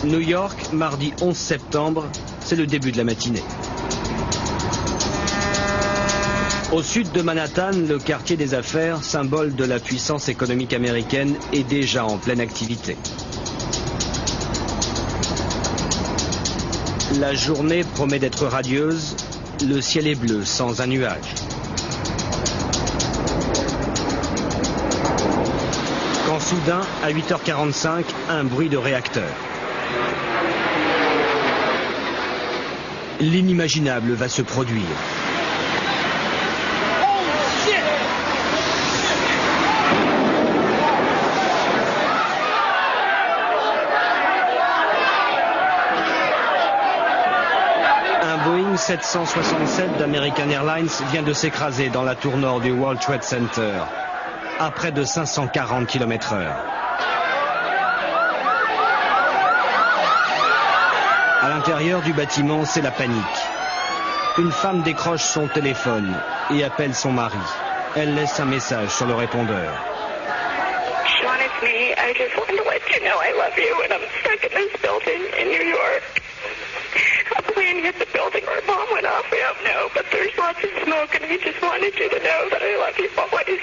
New York, mardi 11 septembre, c'est le début de la matinée. Au sud de Manhattan, le quartier des affaires, symbole de la puissance économique américaine, est déjà en pleine activité. La journée promet d'être radieuse, le ciel est bleu sans un nuage. Quand soudain, à 8h45, un bruit de réacteur. L'inimaginable va se produire. Un Boeing 767 d'American Airlines vient de s'écraser dans la tour nord du World Trade Center, à près de 540 km/h. À l'intérieur du bâtiment, c'est la panique. Une femme décroche son téléphone et appelle son mari. Elle laisse un message sur le répondeur. Sean, it's me. I just wanted to let you know I love you and I'm stuck in this building in New York. A plane hit the building or a bomb went off. We don't know, but there's lots of smoke and we just wanted you to know that I love you always.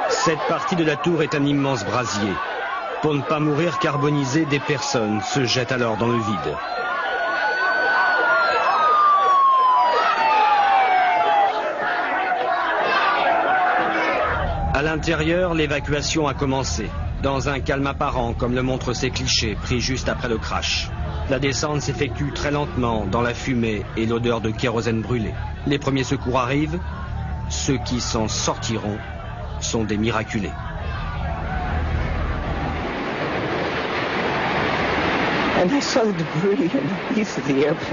Cette partie de la tour est un immense brasier. Pour ne pas mourir carbonisé, des personnes se jettent alors dans le vide. À l'intérieur, l'évacuation a commencé, dans un calme apparent, comme le montrent ces clichés pris juste après le crash. La descente s'effectue très lentement dans la fumée et l'odeur de kérosène brûlé. Les premiers secours arrivent. Ceux qui s'en sortiront sont des miraculés.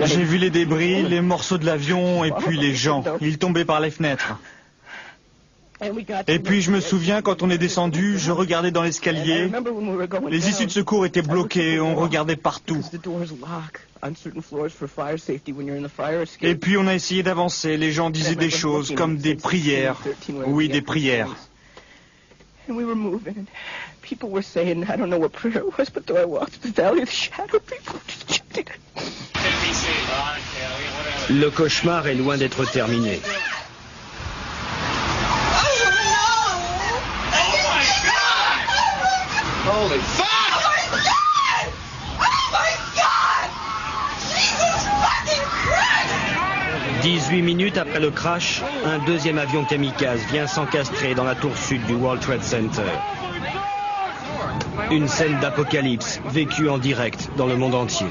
J'ai vu les débris, les morceaux de l'avion et puis les gens. Ils tombaient par les fenêtres. Et puis je me souviens, quand on est descendu, je regardais dans l'escalier. Les issues de secours étaient bloquées, on regardait partout. Et puis on a essayé d'avancer, les gens disaient des choses comme des prières. Oui, des prières. Le cauchemar est loin d'être terminé. Holy fuck! Oh my God! Oh my God! Jesus fucking Christ! 18 minutes après le crash, un deuxième avion kamikaze vient s'encastrer dans la tour sud du World Trade Center. Une scène d'apocalypse vécue en direct dans le monde entier.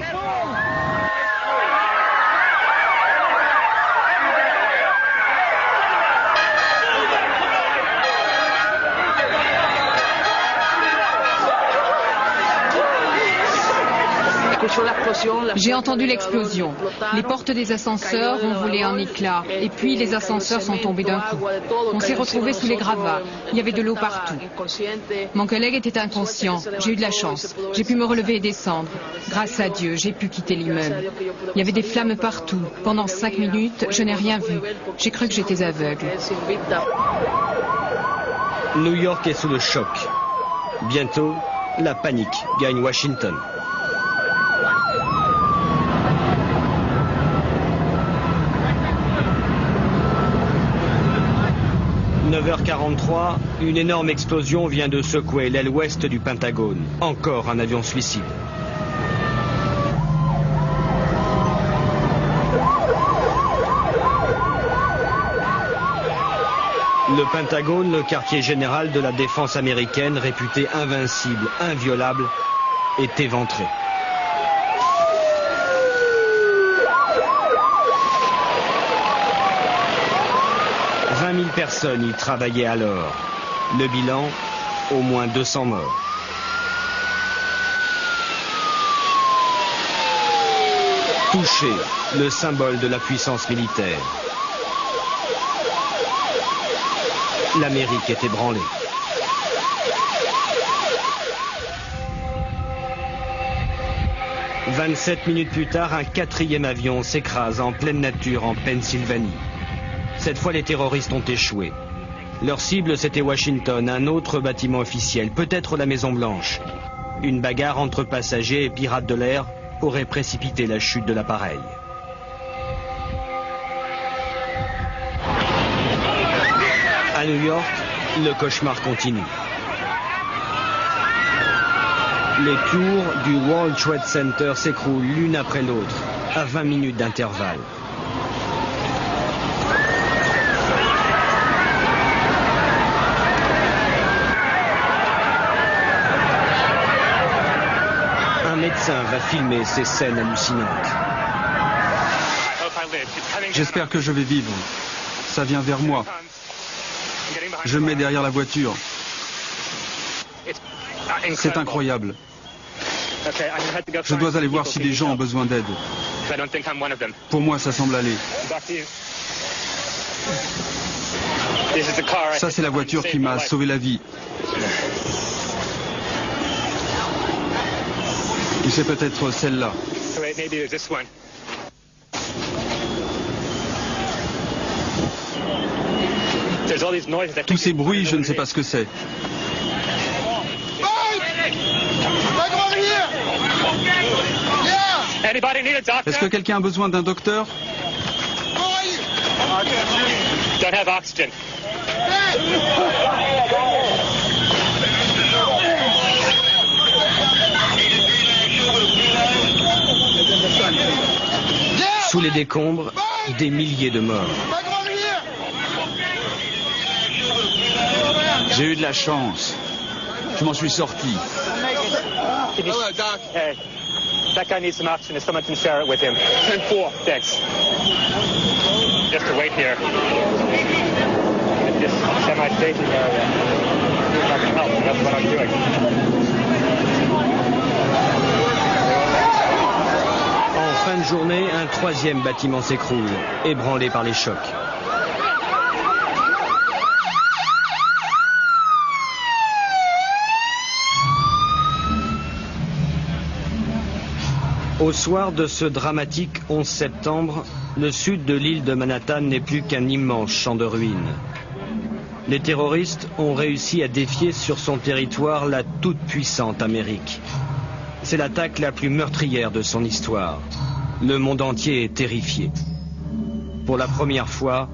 J'ai entendu l'explosion. Les portes des ascenseurs ont volé en éclats. Et puis les ascenseurs sont tombés d'un coup. On s'est retrouvés sous les gravats. Il y avait de l'eau partout. Mon collègue était inconscient. J'ai eu de la chance. J'ai pu me relever et descendre. Grâce à Dieu, j'ai pu quitter l'immeuble. Il y avait des flammes partout. Pendant 5 minutes, je n'ai rien vu. J'ai cru que j'étais aveugle. New York est sous le choc. Bientôt, la panique gagne Washington. « 9h43, une énorme explosion vient de secouer l'aile ouest du Pentagone. Encore un avion suicide. Le Pentagone, le quartier général de la défense américaine, réputé invincible, inviolable, est éventré. Personnes y travaillaient alors. Le bilan, au moins 200 morts. Touché, le symbole de la puissance militaire. L'Amérique est ébranlée. « 27 minutes plus tard, un 4e avion s'écrase en pleine nature en Pennsylvanie. Cette fois, les terroristes ont échoué. Leur cible, c'était Washington, un autre bâtiment officiel, peut-être la Maison-Blanche. Une bagarre entre passagers et pirates de l'air aurait précipité la chute de l'appareil. À New York, le cauchemar continue. Les tours du World Trade Center s'écroulent l'une après l'autre, à 20 minutes d'intervalle. Un médecin va filmer ces scènes hallucinantes. J'espère que je vais vivre. Ça vient vers moi. Je me mets derrière la voiture. C'est incroyable. Je dois aller voir si des gens ont besoin d'aide. Pour moi, ça semble aller. Ça, c'est la voiture qui m'a sauvé la vie. Et c'est peut-être celle-là. Tous ces bruits, je ne sais pas ce que c'est. Est-ce que quelqu'un a besoin d'un docteur? Sous les décombres, des milliers de morts. J'ai eu de la chance. Je m'en suis sorti. That guy needs some oxygen. If someone can share it with him. 10-4. Thanks. Just to wait here. In this semi-staging area. See if I can help. That's what I'm doing. En fin de journée, un troisième bâtiment s'écroule, ébranlé par les chocs. Au soir de ce dramatique 11 septembre, le sud de l'île de Manhattan n'est plus qu'un immense champ de ruines. Les terroristes ont réussi à défier sur son territoire la toute-puissante Amérique. C'est l'attaque la plus meurtrière de son histoire. Le monde entier est terrifié. Pour la première fois,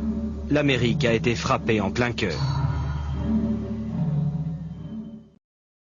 l'Amérique a été frappée en plein cœur.